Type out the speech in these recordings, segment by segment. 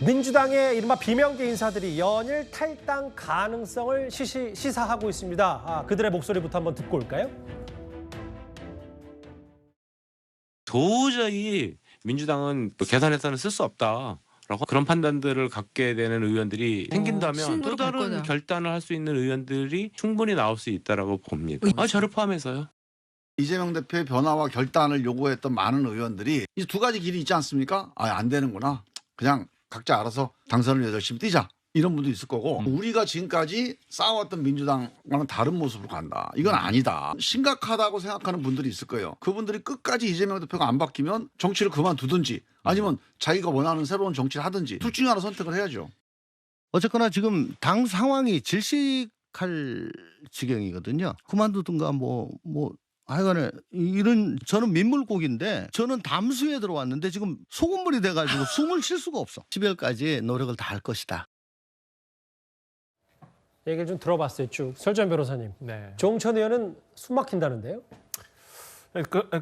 민주당의 이른바 비명계 인사들이 연일 탈당 가능성을 시사하고 있습니다. 그들의 목소리부터 한번 듣고 올까요? 도저히 민주당은 계산해서는 쓸 수 없다라고 그런 판단들을 갖게 되는 의원들이 생긴다면 또 다른 결단을 할 수 있는 의원들이 충분히 나올 수 있다라고 봅니다. 저를 포함해서요. 이재명 대표의 변화와 결단을 요구했던 많은 의원들이 이제 두 가지 길이 있지 않습니까? 안 되는구나. 그냥 각자 알아서 당선을 열심히 뛰자. 이런 분도 있을 거고 우리가 지금까지 싸웠던 민주당과는 다른 모습으로 간다. 이건 아니다. 심각하다고 생각하는 분들이 있을 거예요. 그분들이 끝까지 이재명 대표가 안 바뀌면 정치를 그만두든지 아니면 자기가 원하는 새로운 정치를 하든지 둘 중에 하나 선택을 해야죠. 어쨌거나 지금 당 상황이 질식할 지경이거든요. 그만두든가 하여간에 이런 저는 민물고기인데 저는 담수에 들어왔는데 지금 소금물이 돼가지고 숨을 쉴 수가 없어. 12월까지 노력을 다 할 것이다. 얘기를 좀 들어봤어요. 쭉. 설전 변호사님. 네. 조홍천 의원은 숨 막힌다는데요?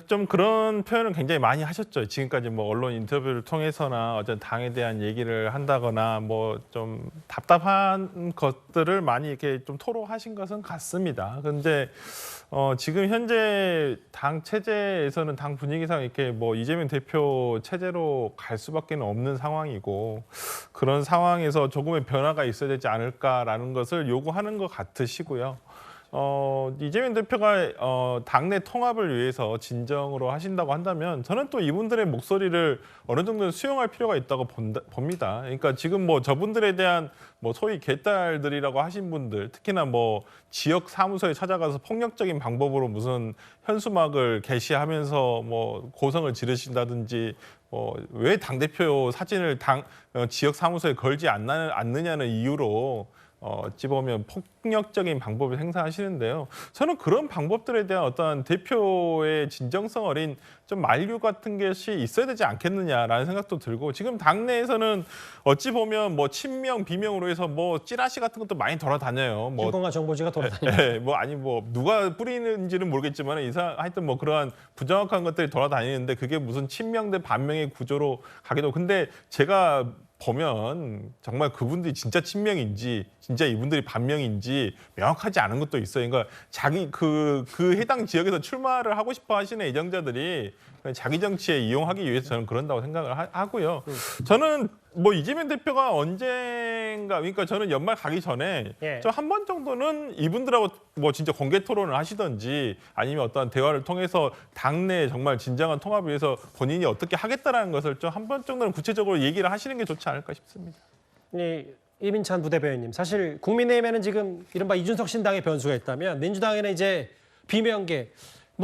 좀 그런 표현을 굉장히 많이 하셨죠. 지금까지 언론 인터뷰를 통해서나 어떤 당에 대한 얘기를 한다거나 좀 답답한 것들을 많이 이렇게 좀 토로하신 것은 같습니다. 그런데 지금 현재 당 체제에서는 당 분위기상 이렇게 이재명 대표 체제로 갈 수밖에 없는 상황이고 그런 상황에서 조금의 변화가 있어야 되지 않을까라는 것을 요구하는 것 같으시고요. 이재명 대표가 당내 통합을 위해서 진정으로 하신다고 한다면 저는 또 이분들의 목소리를 어느 정도 수용할 필요가 있다고 봅니다. 그러니까 지금 저분들에 대한 소위 개딸들이라고 하신 분들, 특히나 지역 사무소에 찾아가서 폭력적인 방법으로 무슨 현수막을 게시하면서 고성을 지르신다든지 왜 당대표 사진을 지역 사무소에 걸지 않느냐는 이유로 어찌 보면 폭력적인 방법을 행사하시는데요. 저는 그런 방법들에 대한 어떤 대표의 진정성 어린 좀 만류 같은 것이 있어야 되지 않겠느냐라는 생각도 들고 지금 당내에서는 어찌 보면 친명 비명으로 해서 찌라시 같은 것도 많이 돌아다녀요. 김건화 정보지가 돌아다녀요. 누가 뿌리는지는 모르겠지만 하여튼 그러한 부정확한 것들이 돌아다니는데 그게 무슨 친명 대 반명의 구조로 가기도. 근데 제가 보면 정말 그분들이 진짜 친명인지 진짜 이분들이 반명인지 명확하지 않은 것도 있어요. 그러니까 자기 그 해당 지역에서 출마를 하고 싶어 하시는 애정자들이 자기 정치에 이용하기 위해서 저는 그런다고 생각을 하고요. 저는 이재명 대표가 언젠가 그러니까 저는 연말 가기 전에 저 한 번 정도는 이분들하고 진짜 공개 토론을 하시든지 아니면 어떤 대화를 통해서 당내 정말 진정한 통합을 위해서 본인이 어떻게 하겠다라는 것을 좀 한 번 정도는 구체적으로 얘기를 하시는 게 좋지 않을까 싶습니다. 이민찬 부대변인님, 사실 국민의힘에는 지금 이른바 이준석 신당의 변수가 있다면 민주당에는 이제 비명계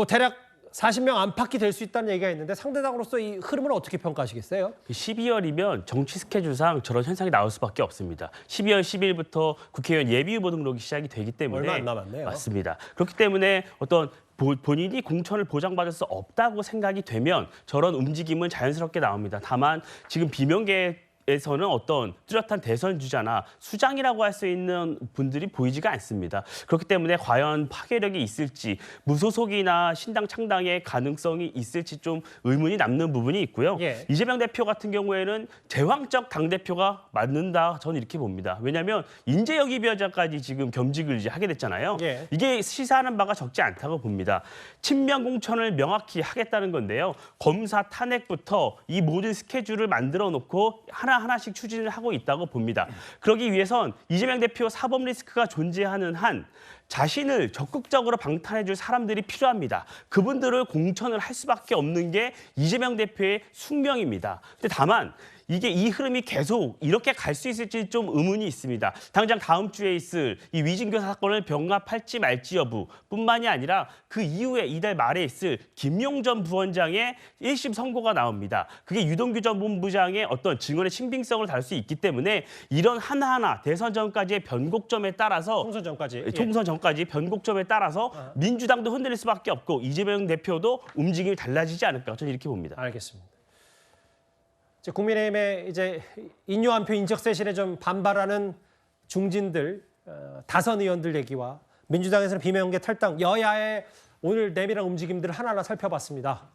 대략 40명 안팎이 될 수 있다는 얘기가 있는데 상대당으로서 이 흐름을 어떻게 평가하시겠어요? 12월이면 정치 스케줄상 저런 현상이 나올 수밖에 없습니다. 12월 10일부터 국회의원 예비후보 등록이 시작이 되기 때문에 얼마 안 남았네요. 맞습니다. 그렇기 때문에 어떤 본인이 공천을 보장받을 수 없다고 생각이 되면 저런 움직임은 자연스럽게 나옵니다. 다만 지금 비명계에서는 어떤 뚜렷한 대선 주자나 수장이라고 할 수 있는 분들이 보이지가 않습니다. 그렇기 때문에 과연 파괴력이 있을지 무소속이나 신당 창당의 가능성이 있을지 좀 의문이 남는 부분이 있고요. 이재명 대표 같은 경우에는 제왕적 당대표가 맞는다 저는 이렇게 봅니다. 왜냐하면 인재영입위원장까지 지금 겸직을 이제 하게 됐잖아요. 이게 시사하는 바가 적지 않다고 봅니다. 친명 공천을 명확히 하겠다는 건데요. 검사 탄핵부터 이 모든 스케줄을 만들어 놓고 하나씩 추진을 하고 있다고 봅니다. 그러기 위해선 이재명 대표 사법 리스크가 존재하는 한 자신을 적극적으로 방탄해줄 사람들이 필요합니다. 그분들을 공천을 할 수밖에 없는 게 이재명 대표의 숙명입니다. 근데 다만 이 흐름이 계속 이렇게 갈 수 있을지 좀 의문이 있습니다. 당장 다음 주에 있을 이 위증교 사건을 병합할지 말지 여부뿐만이 아니라 그 이후에 이달 말에 있을 김용 전 부원장의 1심 선고가 나옵니다. 그게 유동규 전 본부장의 어떤 증언의 신빙성을 다룰 수 있기 때문에 이런 하나하나 대선 전까지의 변곡점에 따라서 총선 전까지 변곡점에 따라서 민주당도 흔들릴 수밖에 없고 이재명 대표도 움직임이 달라지지 않을까 저는 이렇게 봅니다. 알겠습니다. 국민의힘의 이제 인요 한 표 인적 쇄신에 좀 반발하는 중진들, 다선 의원들 얘기와 민주당에서는 비명계 탈당, 여야의 오늘 내밀한 움직임들을 하나하나 살펴봤습니다.